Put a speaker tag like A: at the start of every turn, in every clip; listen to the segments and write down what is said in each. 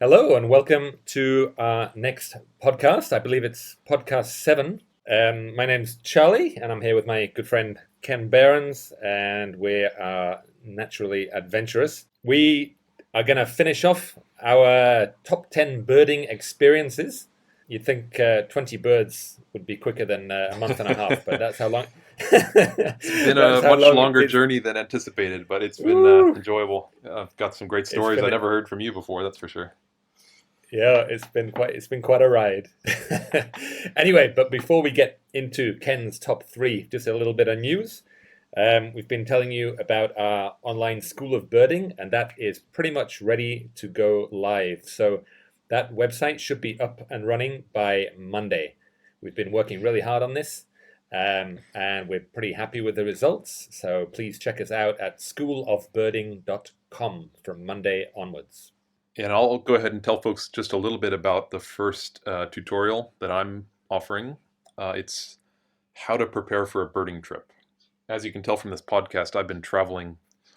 A: Hello and welcome to our next podcast. I believe it's podcast 7. My name's Charlie and I'm here with my good friend Ken Behrens, and we are naturally adventurous. We are going to finish off our top 10 birding experiences. You'd think 20 birds would be quicker than a month and a half, but that's how long.
B: It's been a much longer journey than anticipated, but it's been enjoyable. I've got some great stories I never heard from you before, that's for sure.
A: Yeah, it's been quite a ride. Anyway, but before we get into Ken's top 3, just a little bit of news. We've been telling you about our online school of birding, and that is pretty much ready to go live. So that website should be up and running by Monday. We've been working really hard on this, and we're pretty happy with the results. So please check us out at schoolofbirding.com from Monday onwards.
B: And I'll go ahead and tell folks just a little bit about the first tutorial that I'm offering. It's how to prepare for a birding trip. As you can tell from this podcast, I've been traveling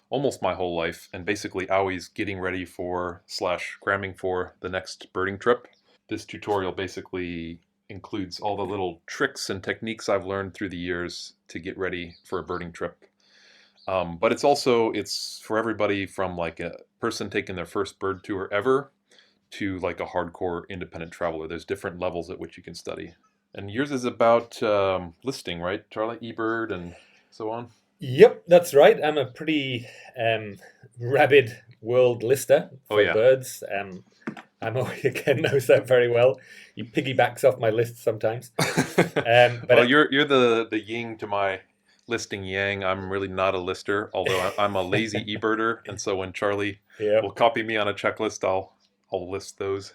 B: almost my whole life and basically always getting ready for / cramming for the next birding trip. This tutorial basically includes all the little tricks and techniques I've learned through the years to get ready for a birding trip. But it's for everybody from like a person taking their first bird tour ever to like a hardcore independent traveler. There's different levels at which you can study. And yours is about listing, right, Charlie? eBird and so on?
A: Yep, that's right. I'm a pretty rabid world lister for birds. Ken knows that very well. He piggybacks off my list sometimes.
B: Well, you're the yin to my listing yang. I'm really not a lister, although I'm a lazy e-birder, and so when Charlie will copy me on a checklist, I'll list those.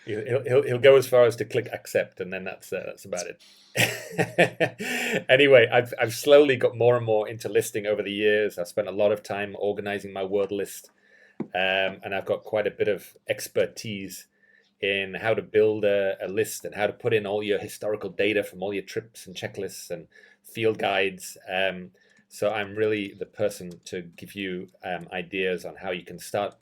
A: He'll go as far as to click accept, and then that's about it. Anyway, I've slowly got more and more into listing over the years. I've spent a lot of time organizing my word list, and I've got quite a bit of expertise in how to build a list and how to put in all your historical data from all your trips and checklists and field guides. So I'm really the person to give you ideas on how you can start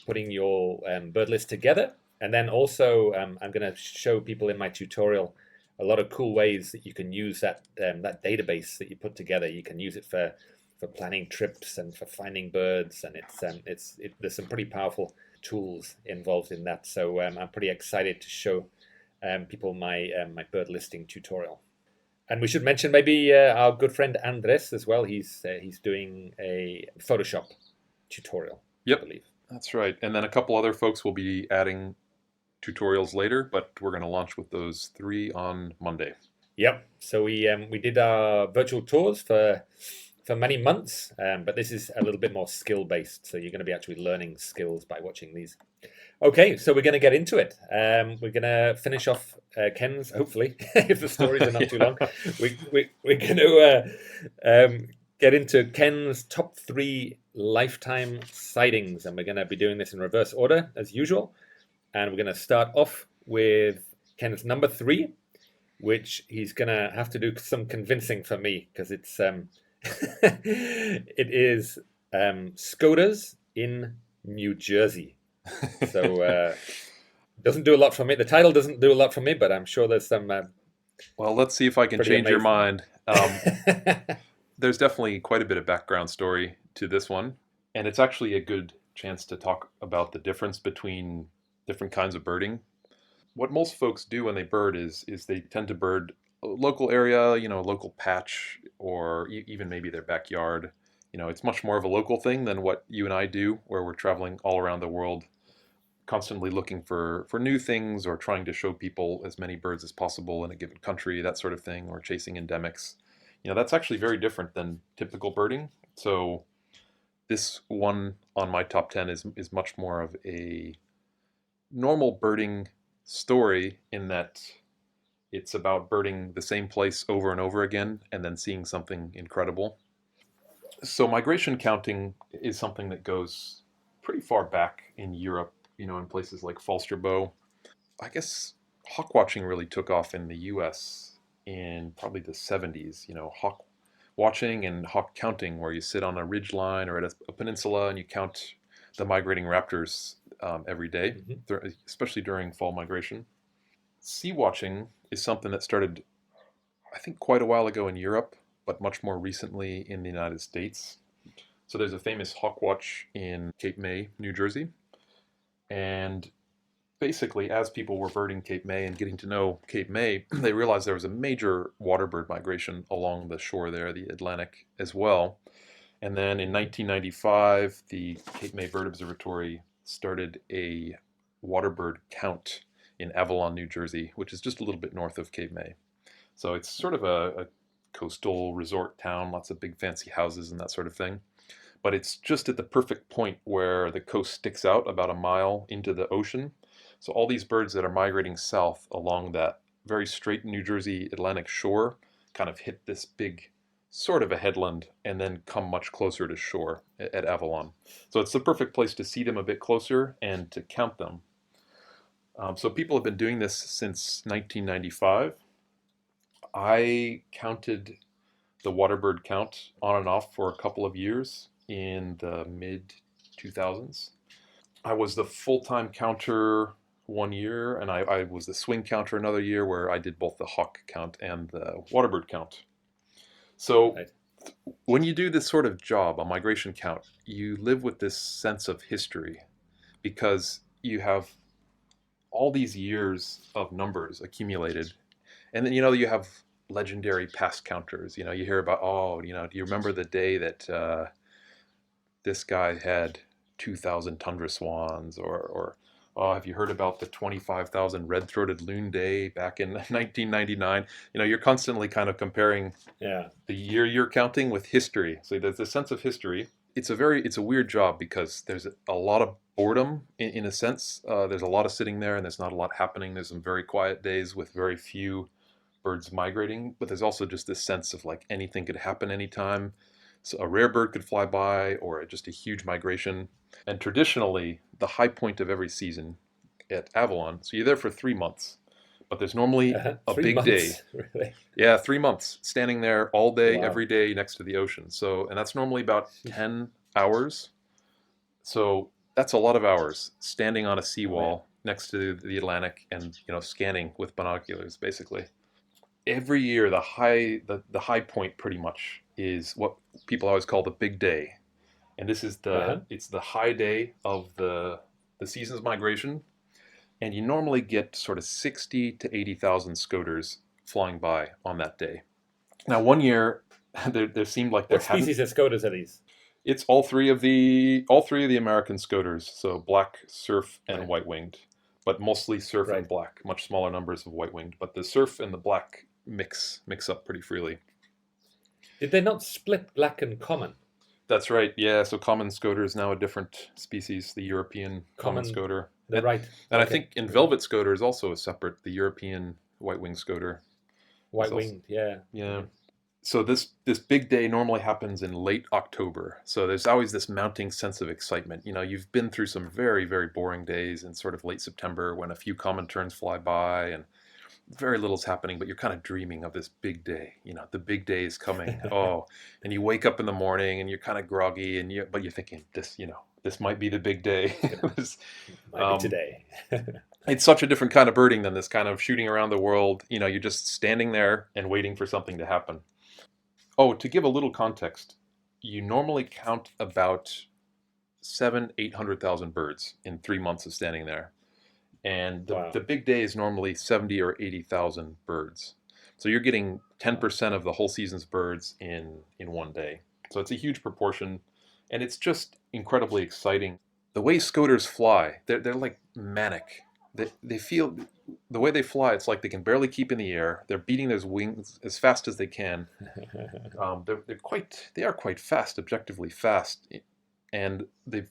A: putting your bird list together. And then also I'm going to show people in my tutorial a lot of cool ways that you can use that database that you put together. You can use it for planning trips and for finding birds, and there's some pretty powerful tools involved in that. So I'm pretty excited to show people my bird listing tutorial. And we should mention maybe our good friend Andres as well. He's doing a Photoshop tutorial.
B: Yep,
A: I believe
B: that's right. And then a couple other folks will be adding tutorials later, but we're going to launch with those 3 on Monday.
A: Yep. So we did our virtual tours for many months, but this is a little bit more skill based. So you're going to be actually learning skills by watching these. Okay, so we're going to get into it. We're going to finish off Ken's, hopefully, if the stories are not too long. We're going to get into Ken's top 3 lifetime sightings, and we're going to be doing this in reverse order as usual. And we're going to start off with Ken's number 3, which he's going to have to do some convincing for me, because it's it is Scooters in New Jersey. So doesn't do a lot for me. The title doesn't do a lot for me, but I'm sure there's some.
B: Well, let's see if I can change your mind. There's definitely quite a bit of background story to this one, and it's actually a good chance to talk about the difference between different kinds of birding. What most folks do when they bird is they tend to bird a local area, local patch, or even maybe their backyard. It's much more of a local thing than what you and I do, where we're traveling all around the world, constantly looking for new things or trying to show people as many birds as possible in a given country, that sort of thing, or chasing endemics. That's actually very different than typical birding. So this one on my top 10 is much more of a normal birding story, in that it's about birding the same place over and over again and then seeing something incredible. So migration counting is something that goes pretty far back in Europe, in places like Falsterbo. I guess hawk watching really took off in the US in probably the 70s, hawk watching and hawk counting, where you sit on a ridge line or at a peninsula and you count the migrating raptors every day, especially during fall migration. Sea watching is something that started, I think, quite a while ago in Europe, but much more recently in the United States. So there's a famous hawk watch in Cape May, New Jersey. And basically, as people were birding Cape May and getting to know Cape May, they realized there was a major waterbird migration along the shore there, the Atlantic as well. And then in 1995, the Cape May Bird Observatory started a waterbird count in Avalon, New Jersey, which is just a little bit north of Cape May. So it's sort of a coastal resort town, lots of big fancy houses and that sort of thing. But it's just at the perfect point where the coast sticks out about a mile into the ocean. So all these birds that are migrating south along that very straight New Jersey Atlantic shore kind of hit this big sort of a headland and then come much closer to shore at Avalon. So it's the perfect place to see them a bit closer and to count them. So people have been doing this since 1995. I counted the waterbird count on and off for a couple of years in the mid-2000s. I was the full-time counter one year, and I was the swing counter another year, where I did both the hawk count and the waterbird count. So when you do this sort of job, a migration count, you live with this sense of history, because you have all these years of numbers accumulated. And then, you have legendary past counters. You hear about, do you remember the day that this guy had 2,000 tundra swans? Or have you heard about the 25,000 red-throated loon day back in 1999? You're constantly kind of comparing the year you're counting with history. So there's a sense of history. It's a weird job, because there's a lot of boredom in a sense. There's a lot of sitting there and there's not a lot happening. There's some very quiet days with very few birds migrating, but there's also just this sense of like anything could happen anytime. So a rare bird could fly by, or just a huge migration. And traditionally, the high point of every season at Avalon, so you're there for 3 months, but there's normally a big day.
A: Really?
B: Yeah, 3 months, standing there all day, every day next to the ocean. So, and that's normally about 10 hours. So that's a lot of hours standing on a seawall next to the Atlantic and, scanning with binoculars, basically. Every year, the high point pretty much is what people always call the big day. And this is it's the high day of the season's migration. And you normally get sort of 60 to 80,000 scoters flying by on that day. Now, one year, there seemed like there
A: What species of scoters are these?
B: It's all three of the American scoters, so black, surf, and white-winged, but mostly surf and black. Much smaller numbers of white-winged, but the surf and the black mix up pretty freely.
A: Did they not split black and common?
B: That's right. Yeah. So common scoter is now a different species, the European common scoter.
A: Right.
B: And I think in velvet scoter is also a separate, the European white-winged scoter.
A: White-winged, yeah.
B: Yeah. So this big day normally happens in late October. So there's always this mounting sense of excitement. You've been through some very, very boring days in sort of late September when a few common terns fly by and very little's happening, but you're kind of dreaming of this big day. The big day is coming. And you wake up in the morning and you're kind of groggy, but you're thinking, this might be the big day.
A: Might be today.
B: It's such a different kind of birding than this kind of shooting around the world. You're just standing there and waiting for something to happen. Oh, to give a little context, you normally count about 800,000 birds in 3 months of standing there. And the big day is normally 70 or 80,000 birds. So you're getting 10% of the whole season's birds in one day. So it's a huge proportion, and it's just incredibly exciting. The way scoters fly, they're like manic. They feel, the way they fly, it's like they can barely keep in the air. They're beating their wings as fast as they can. They are quite fast, objectively fast, and they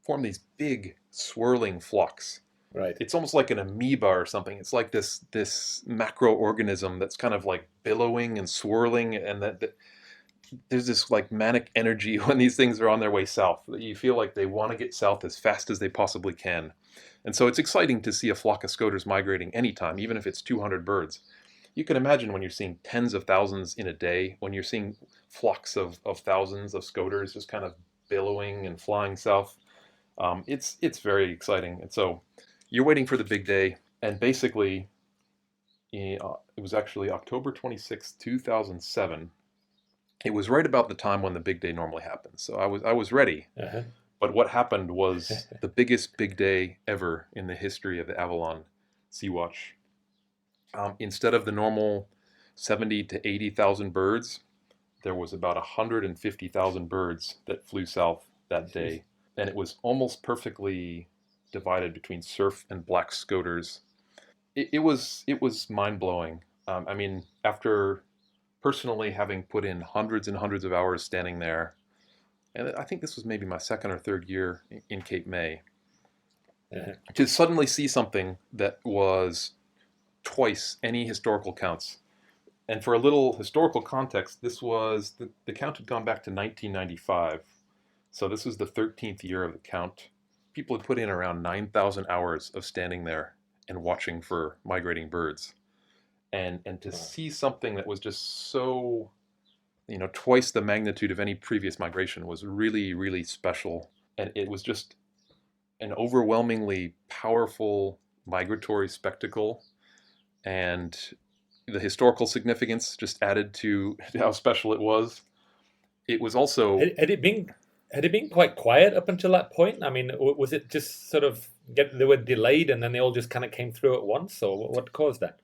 B: form these big swirling flocks.
A: Right.
B: It's almost like an amoeba or something. It's like this macroorganism that's kind of like billowing and swirling, and that there's this like manic energy when these things are on their way south. You feel like they want to get south as fast as they possibly can. And so it's exciting to see a flock of scoters migrating anytime, even if it's 200 birds. You can imagine when you're seeing tens of thousands in a day, when you're seeing flocks of thousands of scoters just kind of billowing and flying south. It's very exciting. And so you're waiting for the big day, and basically, it was actually October 26th, 2007. It was right about the time when the big day normally happens. So I was ready.
A: Uh-huh.
B: But what happened was the biggest big day ever in the history of the Avalon Sea Watch. Instead of the normal 70 to 80,000 birds, there was about 150,000 birds that flew south that day. And it was almost perfectly divided between surf and black scoters. It was mind-blowing. I mean, after personally having put in hundreds and hundreds of hours standing there, and I think this was maybe my second or third year in Cape May, to suddenly see something that was twice any historical counts. And for a little historical context, this was, the count had gone back to 1995. So this was the 13th year of the count. People had put in around 9,000 hours of standing there and watching for migrating birds. And to see something that was just so, twice the magnitude of any previous migration was really, really special. And it was just an overwhelmingly powerful migratory spectacle. And the historical significance just added to how special it was. It was also...
A: Had it been quite quiet up until that point? I mean, was it just sort of they were delayed and then they all just kind of came through at once, or what caused that?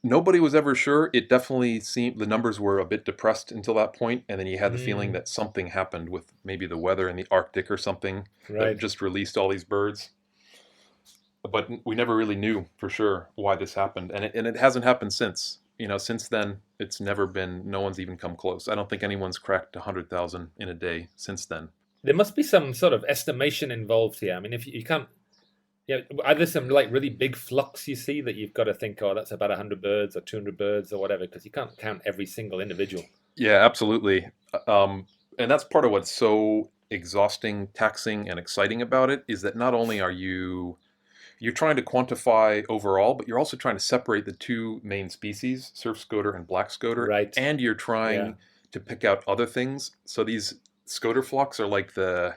B: Nobody was ever sure. It definitely seemed the numbers were a bit depressed until that point, and then you had the feeling that something happened with maybe the weather in the Arctic or something that just released all these birds. But we never really knew for sure why this happened, and it hasn't happened since. Since then, it's never been. No one's even come close. I don't think anyone's cracked 100,000 in a day since then.
A: There must be some sort of estimation involved here. I mean, if you can't, either some like really big flocks you see that you've got to think, oh, that's about 100 birds or 200 birds or whatever, because you can't count every single individual.
B: Yeah, absolutely. And that's part of what's so exhausting, taxing, and exciting about it, is that not only are you're trying to quantify overall, but you're also trying to separate the two main species, surf scoter and black scoter.
A: Right.
B: And you're trying to pick out other things. So these scoter flocks are like the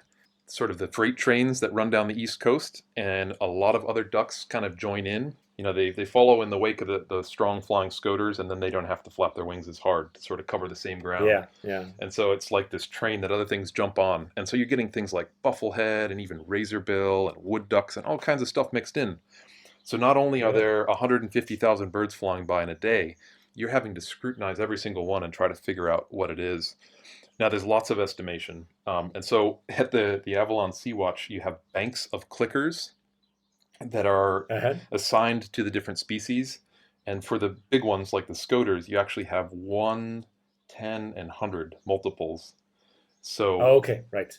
B: sort of the freight trains that run down the East Coast, and a lot of other ducks kind of join in. They follow in the wake of the strong flying scoters, and then they don't have to flap their wings as hard to sort of cover the same ground.
A: Yeah.
B: And so it's like this train that other things jump on. And so you're getting things like bufflehead and even razorbill and wood ducks and all kinds of stuff mixed in. So not only are there 150,000 birds flying by in a day, you're having to scrutinize every single one and try to figure out what it is. Now, there's lots of estimation. And so at the Avalon Sea Watch, you have banks of clickers that are assigned to the different species. And for the big ones, like the scoters, you actually have 1, 10, and 100 multiples. So
A: okay, right.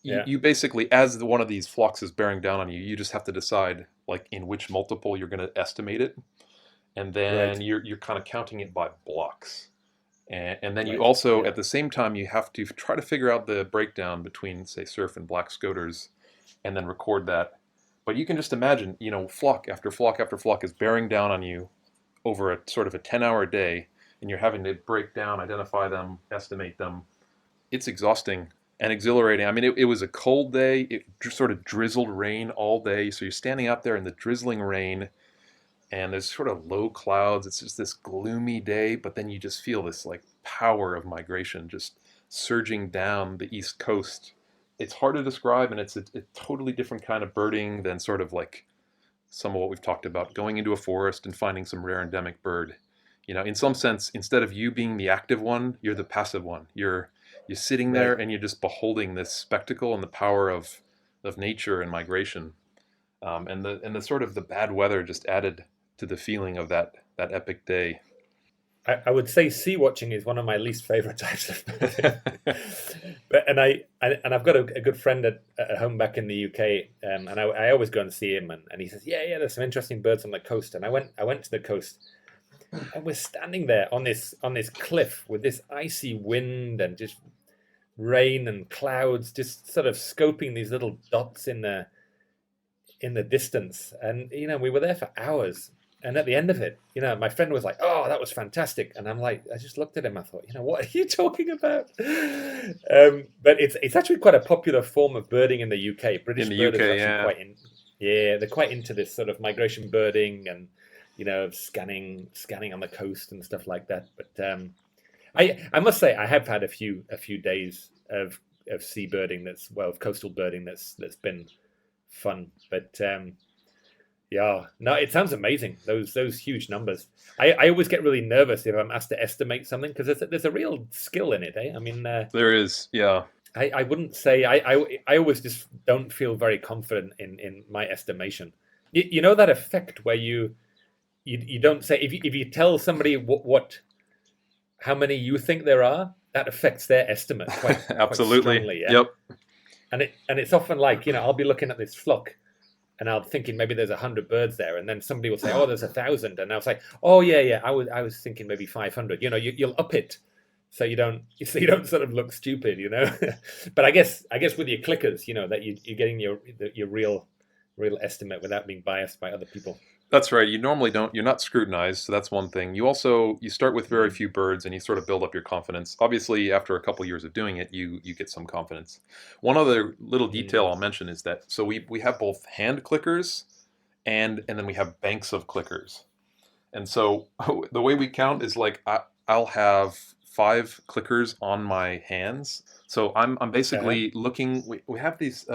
B: You basically, as one of these flocks is bearing down on you, you just have to decide like in which multiple you're going to estimate it. And then you're kind of counting it by blocks. And then you also, at the same time, you have to try to figure out the breakdown between, say, surf and black scoters, and then record that. But you can just imagine, flock after flock after flock is bearing down on you over a sort of a 10-hour day, and you're having to break down, identify them, estimate them. It's exhausting and exhilarating. I mean, it was a cold day. It just sort of drizzled rain all day. So you're standing out there in the drizzling rain, and there's sort of low clouds. It's just this gloomy day, but then you just feel this like power of migration just surging down the East Coast. It's hard to describe, and it's a totally different kind of birding than sort of like some of what we've talked about, going into a forest and finding some rare endemic bird. In some sense, instead of you being the active one, you're the passive one. You're sitting there and you're just beholding this spectacle and the power of nature and migration. And the sort of the bad weather just added to the feeling of that epic day.
A: I would say sea watching is one of my least favorite types of birding. and I've got a good friend at home back in the UK, and I always go and see him, and he says, yeah, there's some interesting birds on the coast. And I went to the coast, and we're standing there on this cliff with this icy wind and just rain and clouds, just sort of scoping these little dots in the distance. And we were there for hours. And at the end of it, my friend was like, "Oh, that was fantastic," and I'm like, I just looked at him. I thought, what are you talking about? But it's actually quite a popular form of birding in the UK. British
B: in the
A: birders
B: UK,
A: are actually they're quite into this sort of migration birding and scanning on the coast and stuff like that. But I must say I have had a few days of sea birding of coastal birding that's been fun, but. Yeah, no, it sounds amazing. Those huge numbers. I always get really nervous if I'm asked to estimate something because there's a real skill in it. Eh? I mean,
B: there is. Yeah.
A: I wouldn't say I always just don't feel very confident in my estimation. You know that effect where you don't say if you tell somebody how many you think there are, that affects their estimate quite
B: absolutely.
A: Quite strongly. Yeah?
B: Yep.
A: And it's often like I'll be looking at this flock. And I'm thinking maybe there's 100 birds there, and then somebody will say, "Oh, there's 1,000," and I'll say, "Oh, yeah, I was thinking maybe 500." You'll up it, so you don't sort of look stupid, But I guess with your clickers, that you're getting your real estimate without being biased by other people.
B: That's right. You're not scrutinized, so that's one thing. You start with very few birds and you sort of build up your confidence. Obviously, after a couple years of doing it, you get some confidence. One other little detail I'll mention is that, so we have both hand clickers and then we have banks of clickers. And so the way we count is like I'll have 5 clickers on my hands. So I'm basically looking, we have these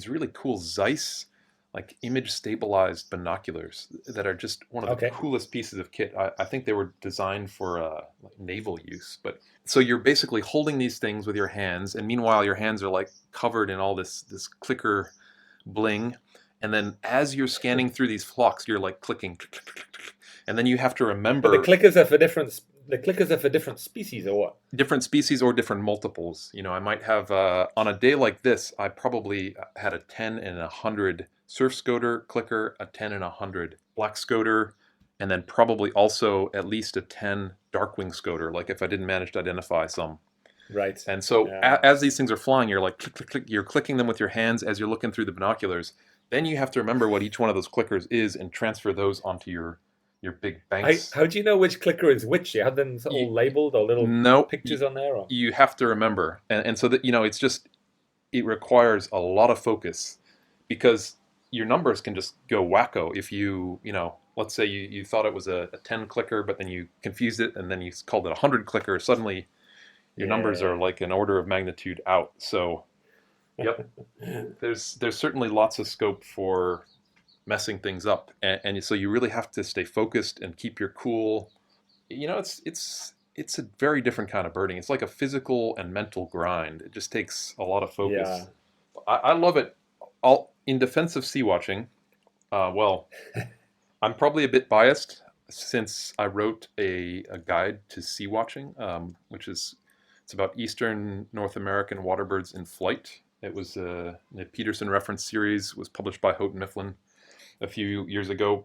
B: really cool Zeiss like image stabilized binoculars that are just one of the coolest pieces of kit. I think they were designed for like naval use. But so you're basically holding these things with your hands, and meanwhile your hands are like covered in all this clicker bling. And then as you're scanning through these flocks, you're like clicking, and then you have to remember.
A: But the clickers are for different. The clickers are for different species, or what?
B: Different species or different multiples. I might have on a day like this, I probably had a 10 and 100 surf scoter clicker, a 10 and 100 black scoter, and then probably also at least a 10 darkwing scoter, like if I didn't manage to identify some.
A: Right.
B: And so as these things are flying, you're like click, click, click, you're clicking them with your hands as you're looking through the binoculars. Then you have to remember what each one of those clickers is and transfer those onto your big banks.
A: How do you know which clicker is which? You have them all labeled or little pictures on there? Or?
B: You have to remember. And so that, it's just, it requires a lot of focus because your numbers can just go wacko if let's say you thought it was a 10 clicker, but then you confused it and then you called it a 100 clicker. Suddenly your numbers are like an order of magnitude out. So, yep, there's certainly lots of scope for messing things up, and so you really have to stay focused and keep your cool. It's a very different kind of birding. It's like a physical and mental grind. It just takes a lot of focus. Yeah. I love it. In defense of sea watching, well, I'm probably a bit biased since I wrote a guide to sea watching, it's about Eastern North American waterbirds in flight. It was the Peterson reference series, was published by Houghton Mifflin a few years ago.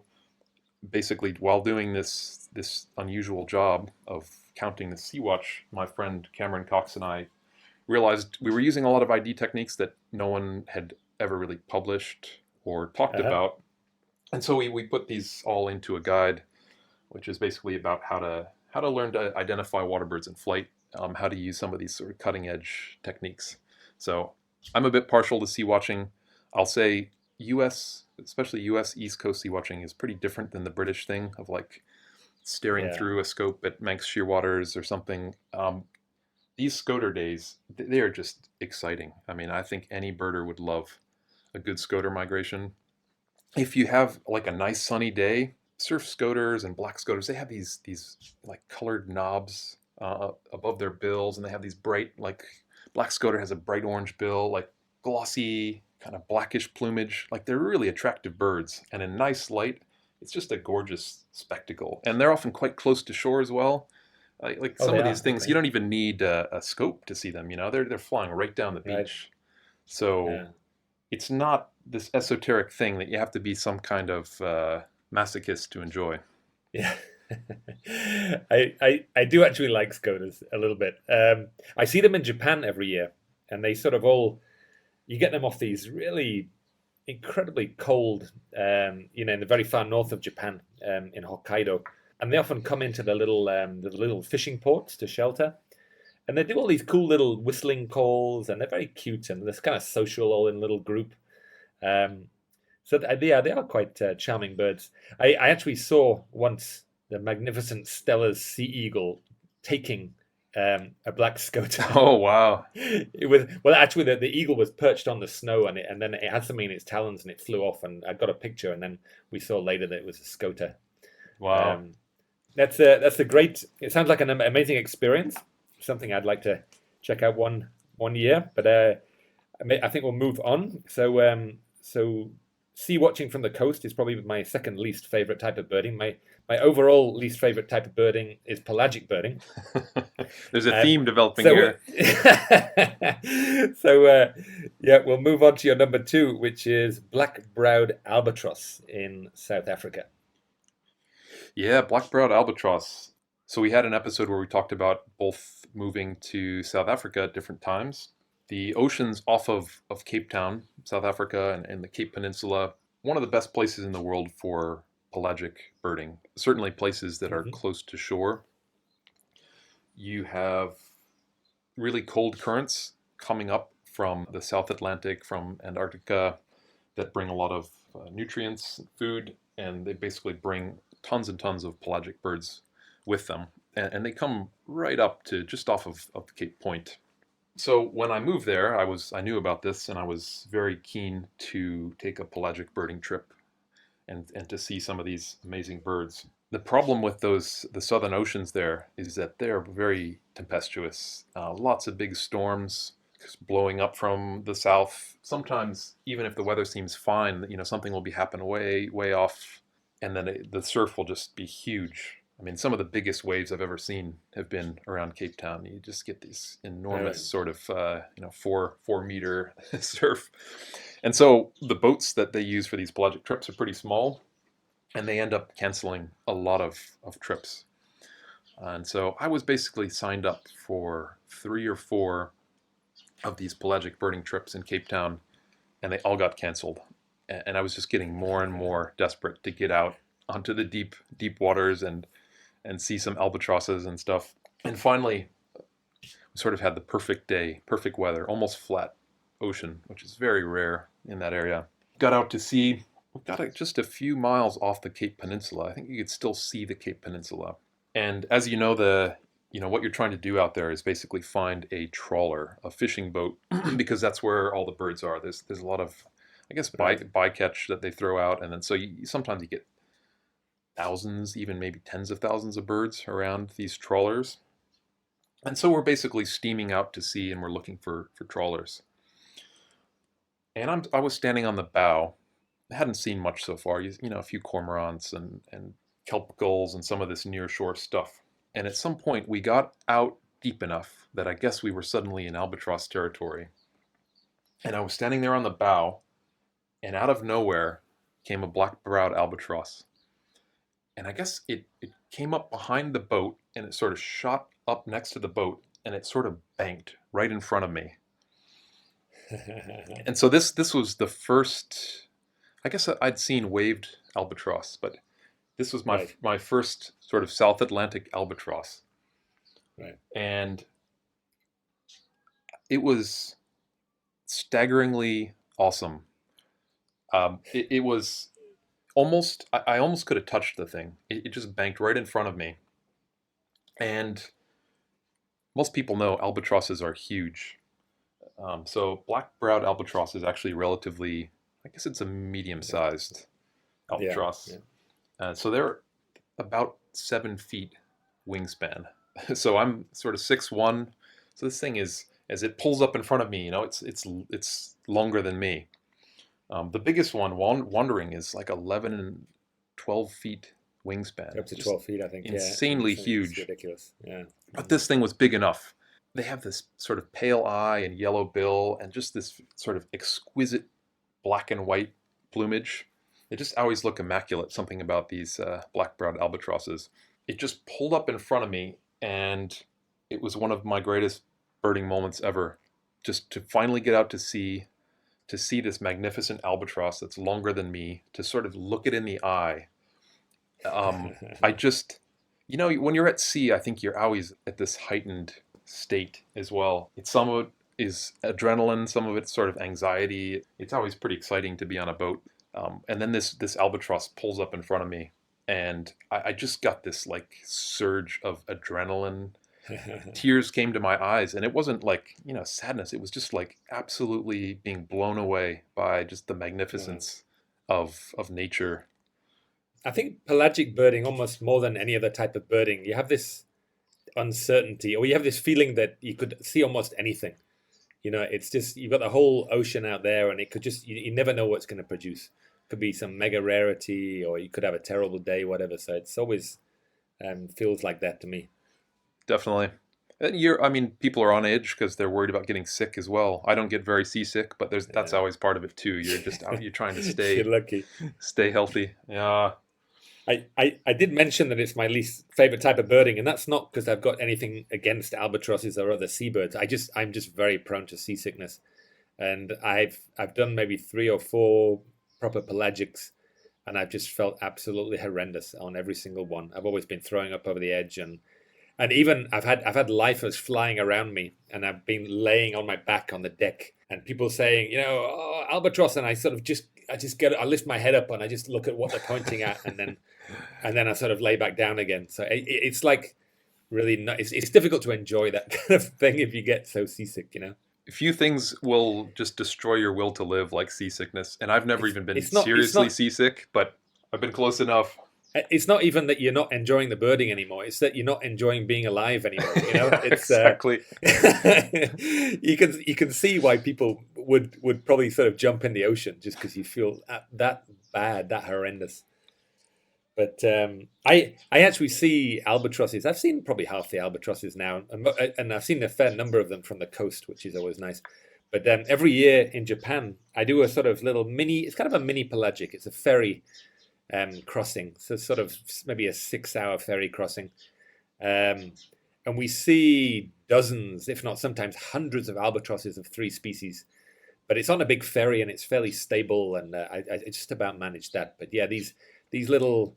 B: Basically, while doing this unusual job of counting the sea watch, my friend Cameron Cox and I realized we were using a lot of ID techniques that no one had ever really published or talked about. And so we put these all into a guide, which is basically about how to learn to identify waterbirds in flight, how to use some of these sort of cutting edge techniques. So I'm a bit partial to sea watching. I'll say especially US East Coast sea watching is pretty different than the British thing of like staring through a scope at Manx shearwaters or something. These scoter days, they are just exciting. I mean, I think any birder would love a good scoter migration. If you have like a nice sunny day, surf scoters and black scoters, they have these like colored knobs above their bills, and they have these bright, like black scoter has a bright orange bill, like glossy kind of blackish plumage. Like they're really attractive birds, and in nice light, it's just a gorgeous spectacle. And they're often quite close to shore as well. Like some of these things, you don't even need a scope to see them. They're flying right down the beach. Right. So it's not this esoteric thing that you have to be some kind of masochist to enjoy.
A: Yeah. I do actually like scoters a little bit. I see them in Japan every year, and they sort of you get them off these really incredibly cold, in the very far north of Japan, in Hokkaido, and they often come into the little fishing ports to shelter, and they do all these cool little whistling calls, and they're very cute, and they're kind of social, all in a little group. They are quite charming birds. I actually saw once the magnificent Stella's sea eagle taking a black scoter.
B: Oh wow!
A: Actually, the eagle was perched on the snow, and then it had something in its talons, and it flew off. And I got a picture, and then we saw later that it was a scoter.
B: Wow,
A: that's a great. It sounds like an amazing experience. Something I'd like to check out one year. But I think we'll move on. So sea watching from the coast is probably my second least favorite type of birding. My overall least favorite type of birding is pelagic birding.
B: There's a theme developing here.
A: We'll move on to your number 2, which is black-browed albatross in South Africa.
B: Yeah, black-browed albatross. So we had an episode where we talked about both moving to South Africa at different times. The oceans off of Cape Town, South Africa, and the Cape Peninsula, one of the best places in the world for pelagic birding. Certainly places that are close to shore. You have really cold currents coming up from the South Atlantic, from Antarctica, that bring a lot of nutrients, food, and they basically bring tons and tons of pelagic birds with them. And they come right up to just off of Cape Point. So when I moved there, I knew about this, and I was very keen to take a pelagic birding trip and to see some of these amazing birds. The problem with the southern oceans there is that they're very tempestuous. Lots of big storms blowing up from the south. Sometimes, even if the weather seems fine, something will be happening way off, and then the surf will just be huge. I mean, some of the biggest waves I've ever seen have been around Cape Town. You just get these enormous sort of, 4-meter surf. And so the boats that they use for these pelagic trips are pretty small, and they end up canceling a lot of trips. And so I was basically signed up for 3 or 4 of these pelagic birding trips in Cape Town, and they all got canceled. And I was just getting more and more desperate to get out onto the deep waters and see some albatrosses and stuff. And finally, we sort of had the perfect day, perfect weather, almost flat ocean, which is very rare in that area. Got out to sea. We got just a few miles off the Cape Peninsula. I think you could still see the Cape Peninsula. And as you know, what you're trying to do out there is basically find a trawler, a fishing boat, because that's where all the birds are. There's a lot of, I guess, bycatch that they throw out, and then so sometimes you get thousands, even maybe tens of thousands of birds around these trawlers. And so we're basically steaming out to sea, and we're looking for trawlers. And I was standing on the bow. I hadn't seen much so far. A few cormorants and kelp gulls and some of this near-shore stuff. And at some point, we got out deep enough that I guess we were suddenly in albatross territory. And I was standing there on the bow, and out of nowhere came a black-browed albatross. And I guess it came up behind the boat, and it sort of shot up next to the boat, and it sort of banked right in front of me. And so this was the first, I guess I'd seen waved albatross, but this was my first sort of South Atlantic albatross.
A: Right.
B: And it was staggeringly awesome. It was almost, I almost could have touched the thing. It just banked right in front of me. And most people know albatrosses are huge. So black-browed albatross is actually relatively, I guess it's a medium-sized albatross. Yeah. So they're about 7 feet wingspan. So I'm sort of 6'1". So this thing is, as it pulls up in front of me, it's longer than me. The biggest one, wandering, is like 11 and 12 feet wingspan.
A: Up to 12 feet, I think.
B: Insanely huge.
A: It's ridiculous. Yeah.
B: But this thing was big enough. They have this sort of pale eye and yellow bill and just this sort of exquisite black and white plumage. They just always look immaculate, something about these black-browed albatrosses. It just pulled up in front of me, and it was one of my greatest birding moments ever. Just to finally get out to sea, to see this magnificent albatross that's longer than me, to sort of look it in the eye. I just, when you're at sea, I think you're always at this heightened state as well. Some of it is adrenaline, some of it's sort of anxiety. It's always pretty exciting to be on a boat. And then this albatross pulls up in front of me, and I just got this like surge of adrenaline. Tears came to my eyes, and it wasn't like, sadness. It was just like absolutely being blown away by just the magnificence of nature.
A: I think pelagic birding, almost more than any other type of birding, you have this uncertainty, or you have this feeling that you could see almost anything. It's just, you've got the whole ocean out there, and it could just, you never know what's going to produce. Could be some mega rarity, or you could have a terrible day, whatever. So it's always feels like that to me.
B: Definitely. People are on edge because they're worried about getting sick as well. I don't get very seasick, but that's always part of it too. You're just out, you're trying to stay
A: You're lucky. Stay
B: healthy. Yeah.
A: I did mention that it's my least favorite type of birding, and that's not because I've got anything against albatrosses or other seabirds. I'm just very prone to seasickness, and I've done maybe 3 or 4 proper pelagics, and I've just felt absolutely horrendous on every single one. I've always been throwing up over the edge, and even I've had lifers flying around me, and I've been laying on my back on the deck, and people saying, oh, albatross, and I lift my head up and I just look at what they're pointing at, and then I sort of lay back down again. So it's like really it's difficult to enjoy that kind of thing if you get so seasick.
B: A few things will just destroy your will to live, like seasickness, and I've never even been seriously seasick, but I've been close enough.
A: It's not even that you're not enjoying the birding anymore. It's that you're not enjoying being alive anymore. It's,
B: exactly.
A: You can see why people would probably sort of jump in the ocean just because you feel that bad, that horrendous. But I actually see albatrosses. I've seen probably half the albatrosses now, and I've seen a fair number of them from the coast, which is always nice. But every year in Japan, I do a sort of little mini. It's kind of a mini pelagic. It's a ferry crossing, so sort of maybe a 6-hour ferry crossing, and we see dozens, if not sometimes hundreds, of albatrosses of 3 species. But it's on a big ferry, and it's fairly stable, and I just about managed that. But yeah, these little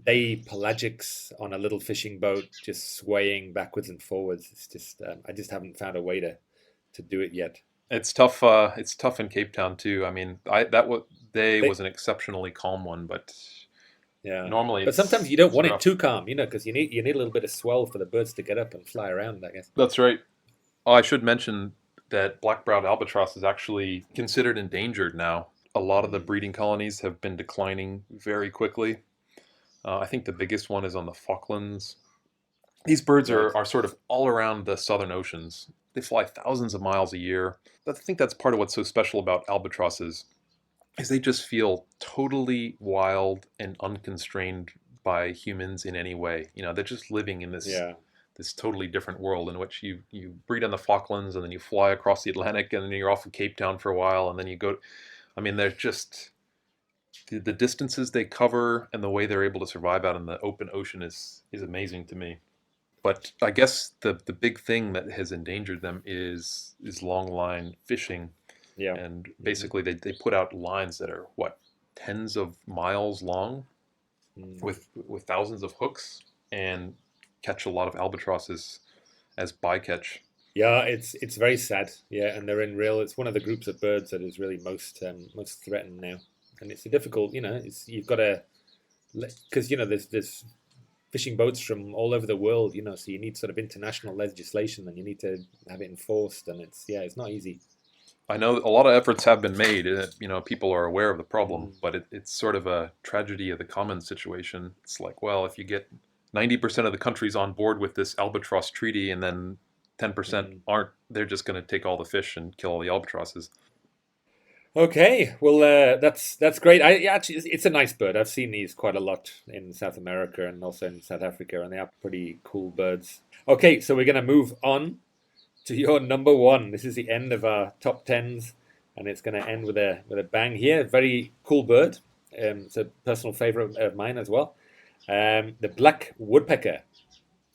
A: day pelagics on a little fishing boat, just swaying backwards and forwards. It's just I just haven't found a way to do it yet.
B: It's tough. It's tough in Cape Town too. I mean, was an exceptionally calm one, but
A: yeah,
B: normally.
A: But sometimes you don't want it too calm, because you need a little bit of swell for the birds to get up and fly around, I guess.
B: That's right. Oh, I should mention that black-browed albatross is actually considered endangered now. A lot of the breeding colonies have been declining very quickly. I think the biggest one is on the Falklands. These birds are sort of all around the southern oceans. They fly thousands of miles a year. I think that's part of what's so special about albatrosses, is they just feel totally wild and unconstrained by humans in any way. They're just living in this totally different world in which you breed on the Falklands, and then you fly across the Atlantic, and then you're off of Cape Town for a while, and then you go. I mean, they're just the distances they cover and the way they're able to survive out in the open ocean is amazing to me. But I guess the big thing that has endangered them is long line fishing.
A: Yeah.
B: And basically they put out lines that are tens of miles long with thousands of hooks, and catch a lot of albatrosses as bycatch.
A: Yeah, it's very sad. Yeah, and it's one of the groups of birds that is really most threatened now. And it's a difficult, you've got to, because there's fishing boats from all over the world, so you need sort of international legislation, and you need to have it enforced, and it's not easy.
B: I know a lot of efforts have been made. People are aware of the problem, but it's sort of a tragedy of the commons situation. It's like, well, if you get 90% of the countries on board with this albatross treaty, and then 10% aren't, they're just going to take all the fish and kill all the albatrosses.
A: Okay, well, that's great. Actually, it's a nice bird. I've seen these quite a lot in South America and also in South Africa, and they are pretty cool birds. Okay, so we're going to move on to your number 1. This is the end of our top 10s, and it's going to end with a bang here. Very cool bird. It's a personal favorite of mine as well. The black woodpecker,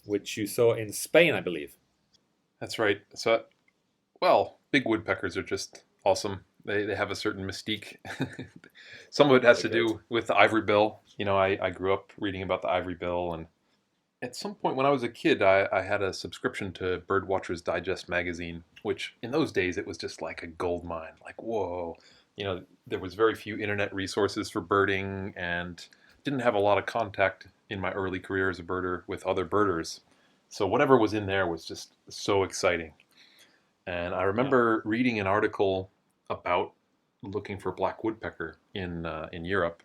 A: which you saw in Spain, I believe.
B: That's right. So, big woodpeckers are just awesome. They have a certain mystique. Some of it has to do with the ivory bill. I grew up reading about the ivory bill, and at some point when I was a kid, I had a subscription to Birdwatcher's Digest magazine, which in those days it was just like a gold mine. Like, whoa, there was very few internet resources for birding, and didn't have a lot of contact in my early career as a birder with other birders. So whatever was in there was just so exciting. And I remember reading an article about looking for black woodpecker in Europe,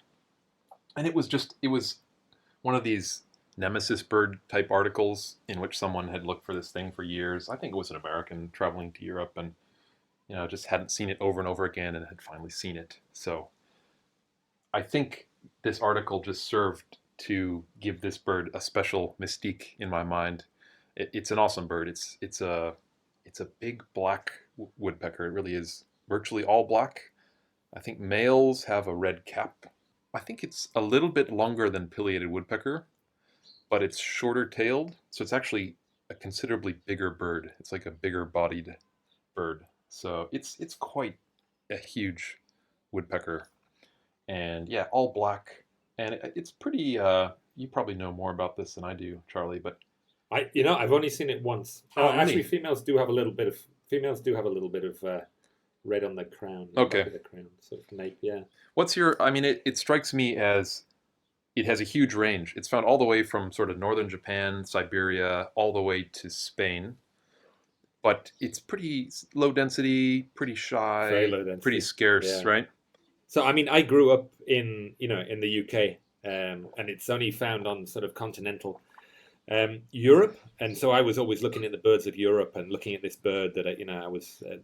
B: and it was one of these nemesis bird type articles in which someone had looked for this thing for years. I think it was an American traveling to Europe, and just hadn't seen it over and over again, and had finally seen it. So I think this article just served to give this bird a special mystique in my mind. It's an awesome bird. It's a big black woodpecker. It really is virtually all black. I think males have a red cap. I think it's a little bit longer than pileated woodpecker, but it's shorter tailed. So it's actually a considerably bigger bird. It's like a bigger bodied bird. So it's quite a huge woodpecker. And yeah, all black. And it's pretty, you probably know more about this than I do, Charlie, but
A: I've only seen it once. Actually, females do have a little bit of red on the crown.
B: Okay.
A: The crown, sort of nape, yeah.
B: It strikes me as it has a huge range. It's found all the way from sort of northern Japan, Siberia, all the way to Spain. But it's pretty low density, pretty shy,
A: very low density,
B: pretty scarce, right?
A: So, I grew up in the UK, and it's only found on sort of continental Europe, and so I was always looking at the birds of Europe and looking at this bird that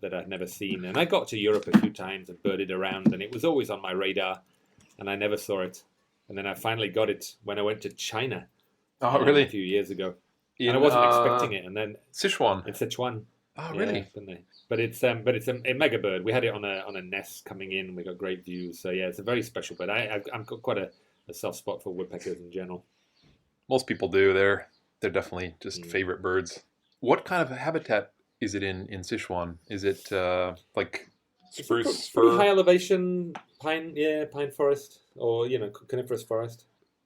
A: that I'd never seen. And I got to Europe a few times and birded around, and it was always on my radar, and I never saw it. And then I finally got it when I went to China.
B: Oh, really?
A: A few years ago, and I wasn't expecting it. And then
B: Sichuan.
A: In Sichuan.
B: Oh, really?
A: But it's a mega bird. We had it on a nest coming in. We got great views. So yeah, it's a very special bird. I've got quite a soft spot for woodpeckers in general.
B: Most people do. They're definitely just favorite birds. What kind of habitat is it in Sichuan? Is it like spruce fir?
A: High elevation pine forest, or coniferous forest.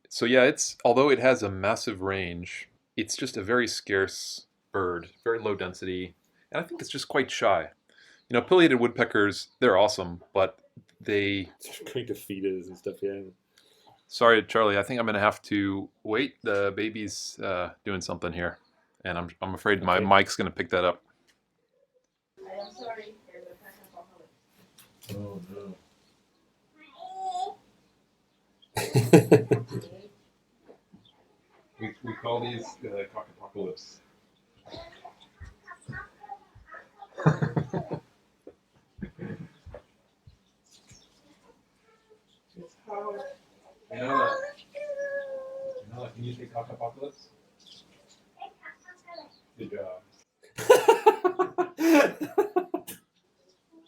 B: So yeah, although it has a massive range, it's just a very scarce bird, very low density, and I think it's just quite shy. Pileated woodpeckers, they're awesome, but they
A: going to feeders and stuff. Yeah.
B: Sorry, Charlie. I think I'm going to have to wait. The baby's doing something here, and I'm afraid my mic's going to pick that up.
C: I'm sorry.
A: Oh no.
B: we call these cockapocalypse. It's hard. Can you say cockapocalypse? Good job.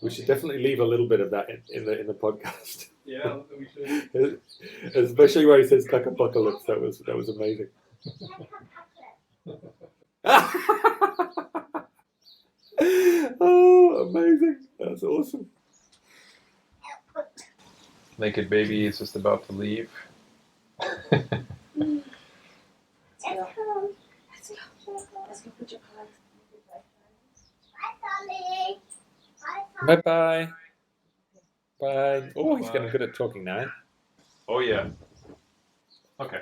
A: We should definitely leave a little bit of that in the podcast.
B: Yeah, we should.
A: Especially where he says cockapocalypse. That was amazing. Oh, amazing. That's awesome.
B: Naked baby is just about to leave.
C: Let's go. Let's go put your paws.
A: Bye bye. Bye. Oh, he's getting good at talking now.
B: Oh yeah. Okay.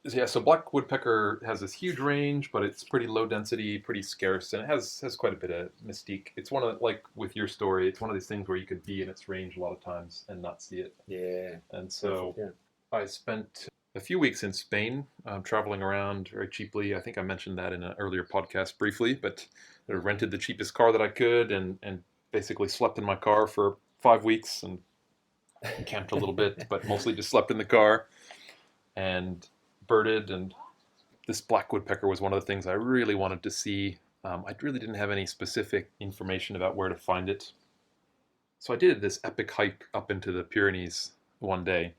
B: Yeah, so black woodpecker has this huge range, but it's pretty low density, pretty scarce, and it has quite a bit of mystique. It's one of, like with your story, it's one of these things where you could be in its range a lot of times and not see it.
A: Yeah.
B: And so I spent a few weeks in Spain, traveling around very cheaply. I think I mentioned that in an earlier podcast briefly, but I rented the cheapest car that I could and basically slept in my car for 5 weeks and camped a little bit, but mostly just slept in the car and birded. And this black woodpecker was one of the things I really wanted to see. I really didn't have any specific information about where to find it. So I did this epic hike up into the Pyrenees one day,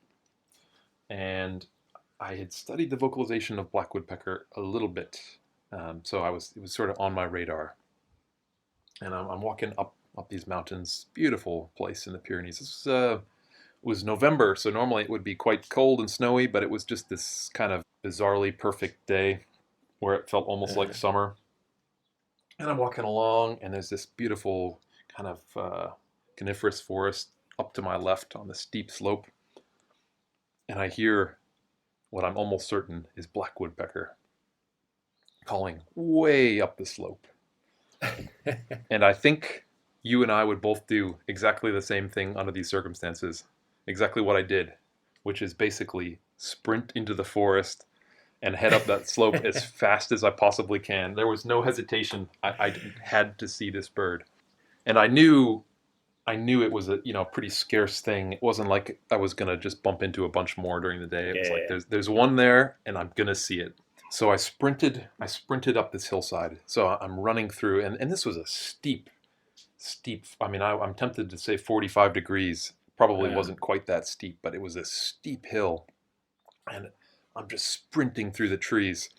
B: and I had studied the vocalization of black woodpecker a little bit, so it was sort of on my radar. and I'm walking up these mountains. Beautiful place in the Pyrenees. This was November, so normally it would be quite cold and snowy, but it was just this kind of bizarrely perfect day where it felt almost like summer. And I'm walking along, and there's this beautiful kind of coniferous forest up to my left on the steep slope. And I hear what I'm almost certain is black woodpecker calling way up the slope. And I think you and I would both do exactly the same thing under these circumstances. Exactly what I did, which is basically sprint into the forest and head up that slope as fast as I possibly can. There was no hesitation. I had to see this bird. And I knew it was a pretty scarce thing. It wasn't like I was gonna just bump into a bunch more during the day. It was like there's one there, and I'm gonna see it. So I sprinted up this hillside. So I'm running through, and this was a steep. I mean, I'm tempted to say 45 degrees. Probably wasn't quite that steep, but it was a steep hill, and I'm just sprinting through the trees,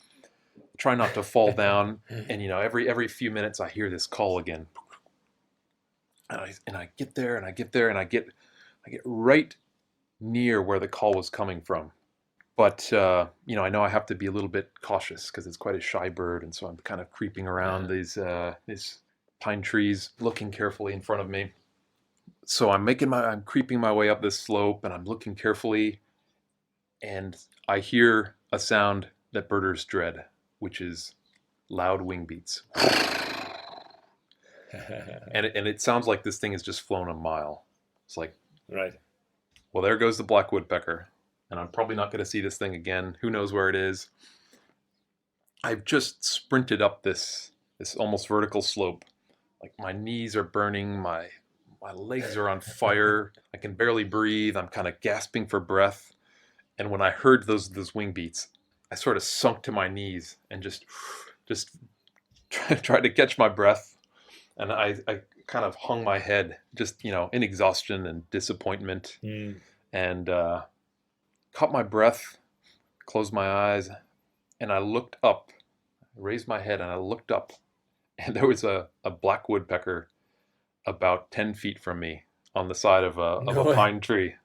B: trying not to fall down. And every few minutes I hear this call again. And I get there, and I get right near where the call was coming from. But I know I have to be a little bit cautious because it's quite a shy bird, and so I'm kind of creeping around these pine trees, looking carefully in front of me. So I'm creeping my way up this slope, and I'm looking carefully, and I hear a sound that birders dread, which is loud wing beats. And it sounds like this thing has just flown a mile. It's like,
A: right.
B: Well, there goes the black woodpecker, and I'm probably not going to see this thing again. Who knows where it is? I've just sprinted up this almost vertical slope. Like, my knees are burning, my legs are on fire. I can barely breathe. I'm kind of gasping for breath. And when I heard those wing beats, I sort of sunk to my knees and just tried to catch my breath. And I kind of hung my head, just, in exhaustion and disappointment, and caught my breath, closed my eyes, and I looked up, raised my head, and I looked up, and there was a black woodpecker about 10 feet from me on the side of a pine tree.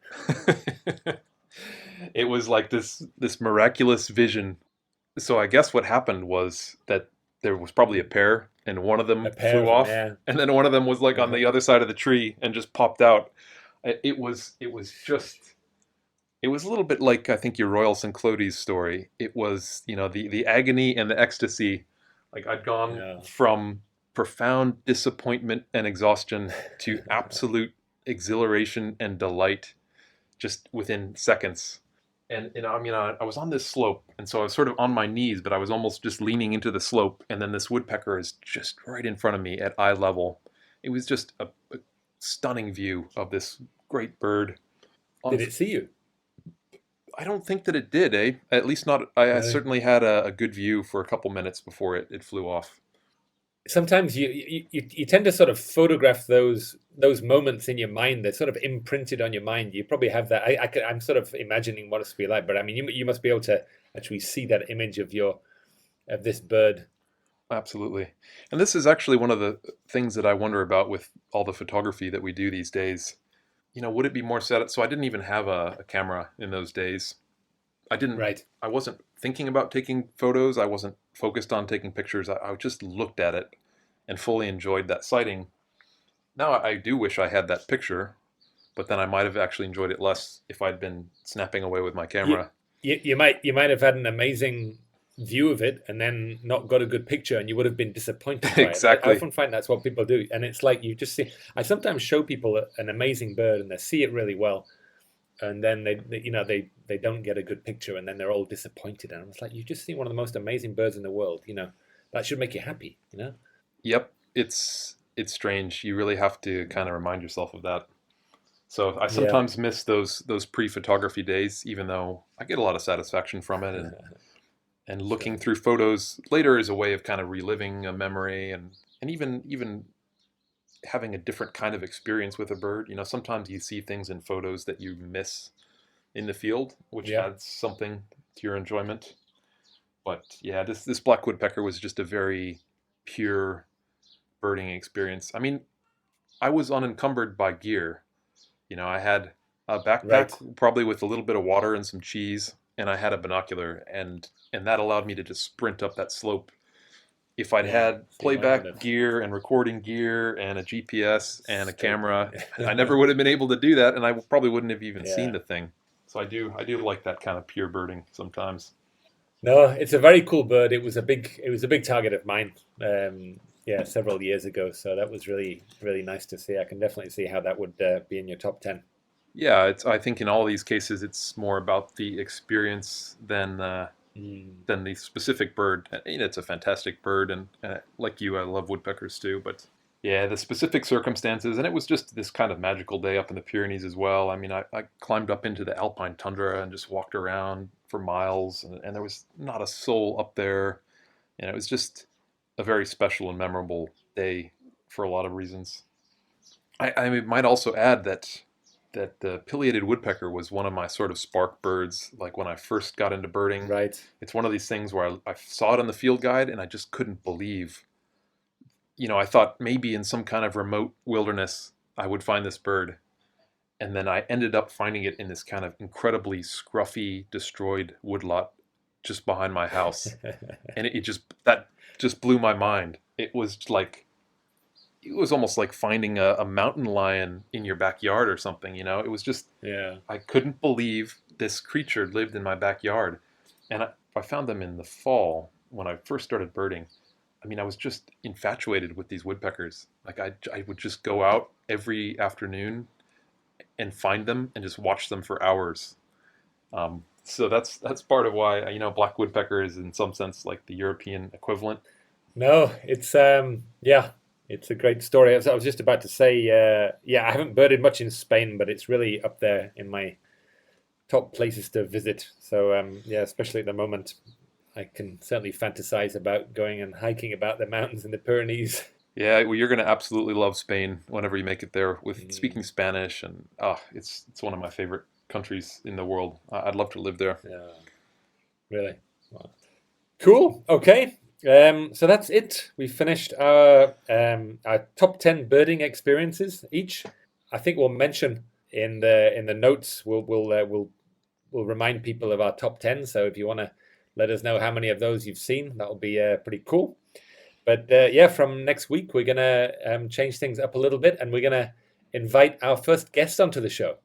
B: It was like this miraculous vision. So I guess what happened was that there was probably a pair, and one of them flew off, and then one of them was like on the other side of the tree and just popped out. It was a little bit like, I think, your Royal St. Clody's story. It was, the agony and the ecstasy. Like, I'd gone from profound disappointment and exhaustion to absolute exhilaration and delight just within seconds. And I was on this slope, and so I was sort of on my knees, but I was almost just leaning into the slope, and then this woodpecker is just right in front of me at eye level. It was just a stunning view of this great bird.
A: Did it see you?
B: I don't think that it did, eh? At least not. I certainly had a good view for a couple minutes before it flew off.
A: Sometimes you tend to sort of photograph those moments in your mind that sort of imprinted on your mind. You probably have that. I'm sort of imagining what it's be like, but I mean, you must be able to actually see that image of this bird.
B: Absolutely. And this is actually one of the things that I wonder about with all the photography that we do these days. Would it be more set? So I didn't even have a camera in those days. I wasn't thinking about taking photos. I wasn't focused on taking pictures. I just looked at it and fully enjoyed that sighting. Now I do wish I had that picture, but then I might have actually enjoyed it less if I'd been snapping away with my camera.
A: You might have had an amazing view of it and then not got a good picture, and you would have been disappointed by
B: Exactly.
A: it. I often find that's what people do, and it's like you just see. I sometimes show people an amazing bird, and they see it really well, and then they don't get a good picture, and then they're all disappointed. And I was like, you just see one of the most amazing birds in the world. That should make you happy.
B: Yep, it's strange. You really have to kind of remind yourself of that. So I sometimes miss those pre-photography days, even though I get a lot of satisfaction from it, and looking through photos later is a way of kind of reliving a memory, and even having a different kind of experience with a bird. Sometimes you see things in photos that you miss in the field, which adds something to your enjoyment. But this black woodpecker was just a very pure, birding experience. I mean, I was unencumbered by gear. I had a backpack probably with a little bit of water and some cheese, and I had a binocular, and that allowed me to just sprint up that slope. If I'd had playback gear and recording gear and a GPS and a camera, I never would have been able to do that, and I probably wouldn't have even seen the thing. So I do like that kind of pure birding sometimes.
A: No, it's a very cool bird. It was a big target of mine. Several years ago. So that was really, really nice to see. I can definitely see how that would be in your top 10.
B: Yeah, I think in all these cases, it's more about the experience than the specific bird. It's a fantastic bird, and like you, I love woodpeckers too. But yeah, the specific circumstances, and it was just this kind of magical day up in the Pyrenees as well. I mean, I climbed up into the alpine tundra and just walked around for miles, and there was not a soul up there, and it was just a very special and memorable day for a lot of reasons. I might also add that the pileated woodpecker was one of my sort of spark birds, like when I first got into birding.
A: Right.
B: It's one of these things where I saw it on the field guide and I just couldn't believe. I thought maybe in some kind of remote wilderness I would find this bird. And then I ended up finding it in this kind of incredibly scruffy, destroyed woodlot just behind my house. And it just blew my mind. It was almost like finding a mountain lion in your backyard or something, It was just, I couldn't believe this creature lived in my backyard. And I found them in the fall when I first started birding. I mean, I was just infatuated with these woodpeckers. Like I would just go out every afternoon and find them and just watch them for hours. So that's part of why, black woodpecker is in some sense like the European equivalent.
A: No, it's it's a great story. I was just about to say, I haven't birded much in Spain, but it's really up there in my top places to visit. So especially at the moment, I can certainly fantasize about going and hiking about the mountains in the Pyrenees.
B: Yeah, well, you're going to absolutely love Spain whenever you make it there with speaking Spanish, and it's one of my favorite countries in the world. I'd love to live there.
A: Yeah, really. Wow. Cool. Okay. So that's it. We finished our top 10 birding experiences each. I think we'll mention in the notes. We'll remind people of our top 10. So if you want to let us know how many of those you've seen, that'll be pretty cool. But from next week we're gonna change things up a little bit, and we're gonna invite our first guest onto the show.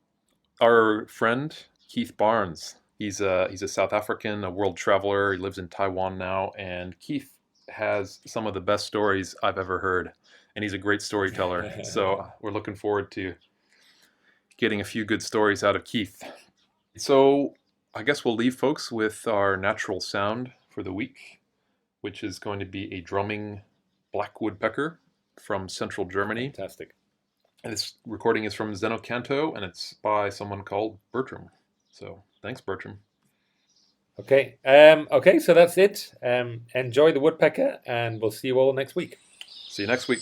B: Our friend Keith Barnes. He's a South African, a world traveler. He lives in Taiwan now, and Keith has some of the best stories I've ever heard, and he's a great storyteller. So we're looking forward to getting a few good stories out of Keith. So I guess we'll leave folks with our natural sound for the week, which is going to be a drumming black woodpecker from central Germany.
A: Fantastic.
B: And this recording is from Zeno Canto, and it's by someone called Bertram. So thanks, Bertram.
A: Okay, so that's it. Enjoy the woodpecker, and we'll see you all next week.
B: See you next week.